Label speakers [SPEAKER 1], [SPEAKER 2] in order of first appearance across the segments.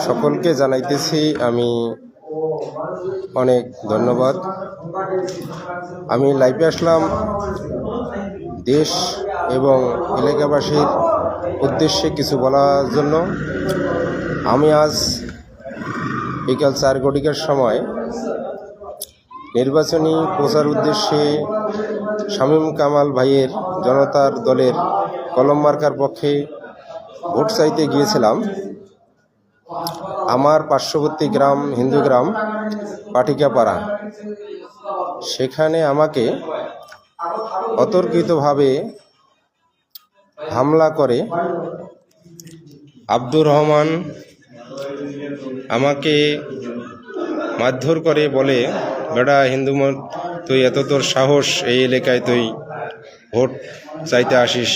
[SPEAKER 1] সকলকে জানাইতেছি আমি অনেক ধন্যবাদ। আমি লাইভে আসলাম দেশ এবং এলাকাবাসীর উদ্দেশ্যে কিছু বলার জন্য। আমি আজ বিকাল 4 ঘটিকার সময় নির্বাচনী প্রচার উদ্দেশ্যে শামীম কামাল ভাইয়ের জনতার দলের কলম মার্কার পক্ষে ভোট চাইতে গিয়েছিলাম। আমার পার্শ্ববর্তী গ্রাম হিন্দু গ্রাম পাটিকাপাড়া। সেখানে আমাকে অতর্কিতভাবে হামলা করে আব্দুর রহমান আমাকে মারধর করে, বলে, বেটা হিন্দু তুই এত তোর সাহস, এই এলাকায় তুই ভোট চাইতে আসিস,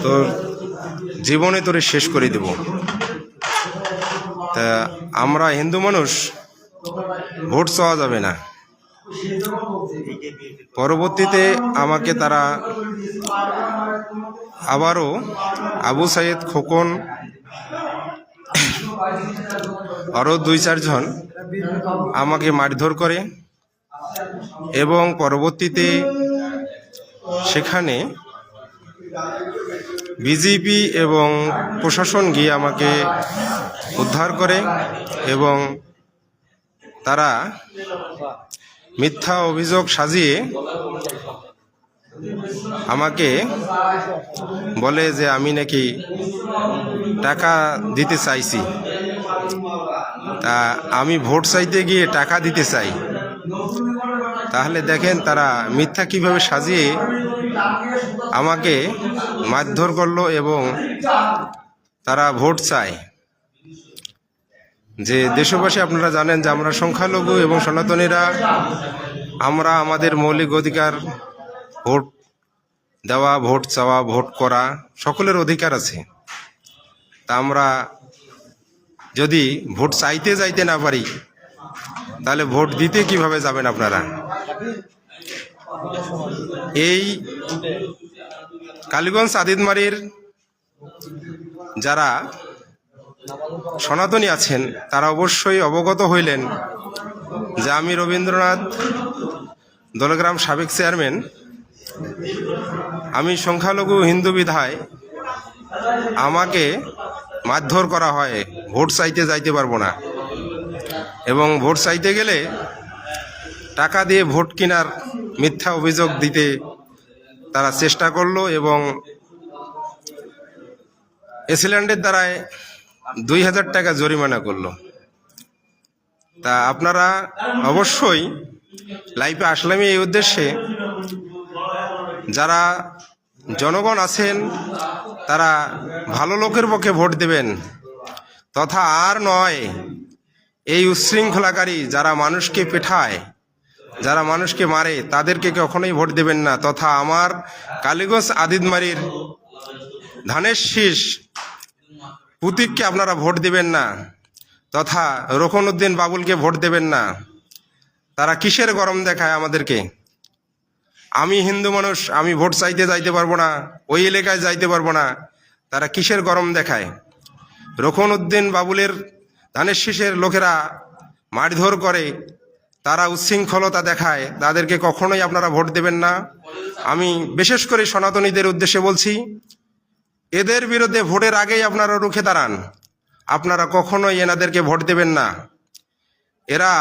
[SPEAKER 1] তোর জীবনে তোরে শেষ করে দেব। তা আমরা হিন্দু মানুষ, ভোট চাওয়া যাবে না। পরবর্তীতে আমাকে তারা আবারও আবু সাইদ খোকন আরও 2-4 জন আমাকে মারধর করে এবং পরবর্তীতে সেখানে বিজেপি এবং প্রশাসন গিয়ে আমাকে উদ্ধার করে এবং তারা মিথ্যা অভিযোগ সাজিয়ে আমাকে বলে যে আমি নাকি টাকা দিতে চাইছি। তা আমি ভোট চাইতে গিয়ে টাকা দিতে চাই। তাহলে দেখেন তারা মিথ্যা কিভাবে সাজিয়ে আমাকে মারধর করলো এবং তারা ভোট চায়। যে দেশবাসী আপনারা জানেন যে আমরা সংখ্যালঘু এবং সনাতনীরা, আমরা আমাদের মৌলিক অধিকার ভোট দেওয়া, ভোট চাওয়া, ভোট করা সকলের অধিকার আছে। তা আমরা যদি ভোট চাইতে যাইতে না পারি তাহলে ভোট দিতে কিভাবে যাবেন আপনারা? এই কালীগঞ্জ আদিতমারির যারা সনাতনী আছেন তারা অবশ্যই অবগত হইলেন যে আমি রবীন্দ্রনাথ দলগ্রাম সাবেক চেয়ারম্যান। আমি সংখ্যালঘু হিন্দু বিধায় আমাকে মারধর করা হয়, ভোট চাইতে যাইতে পারবো না। এবং ভোট চাইতে গেলে টাকা দিয়ে ভোট কেনার মিথ্যা অভিযোগ দিতে তারা চেষ্টা করলো এবং এসিল্যান্ডের দ্বারায় 2000 টাকা জরিমানা করলো। তা আপনারা অবশ্যই লাইভে আসলামই এই উদ্দেশ্যে, যারা জনগণ আছেন তারা ভালো লোকের পক্ষে ভোট দেবেন, তথা আর নয় এই উচ্ছৃঙ্খলাকারী যারা মানুষকে পেঠায়, যারা মানুষকে মারে, তাদেরকে কখনোই ভোট দেবেন না। তথা আমার কালীগঞ্জ আদিতমারির ধানের শীষ প্রতীককে আপনারা ভোট দেবেন না, তথা রোকনউদ্দিন বাবুলকে ভোট দেবেন না। তারা কিসের গরম দেখায় আমাদেরকে? আমি হিন্দু মানুষ, আমি ভোট চাইতে যাইতে পারবো না, ওই এলাকায় যাইতে পারবো না, তারা কিসের গরম দেখায়? রোকনউদ্দিন বাবুলের ধানের শীষের লোকেরা মারধর করে, তারা উচ্ছৃঙ্খলতা দেখায়, তাদেরকে কখনোই আপনারা ভোট দেবেন না। আমি বিশেষ করে সনাতনীদের উদ্দেশ্যে বলছি, এদের বিরুদ্ধে ভোটের আগেই আপনারা রুখে দাঁড়ান। আপনারা কখনোই এনাদেরকে ভোট দেবেন না। এরা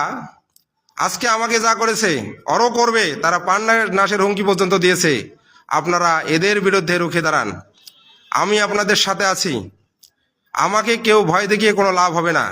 [SPEAKER 1] আজকে আমাকে যা করেছে আরও করবে, তারা প্রাণ নাশের হুমকি পর্যন্ত দিয়েছে। আপনারা এদের বিরুদ্ধে রুখে দাঁড়ান। আমি আপনাদের সাথে আছি। আমাকে কেউ ভয় দেখিয়ে কোনো লাভ হবে না।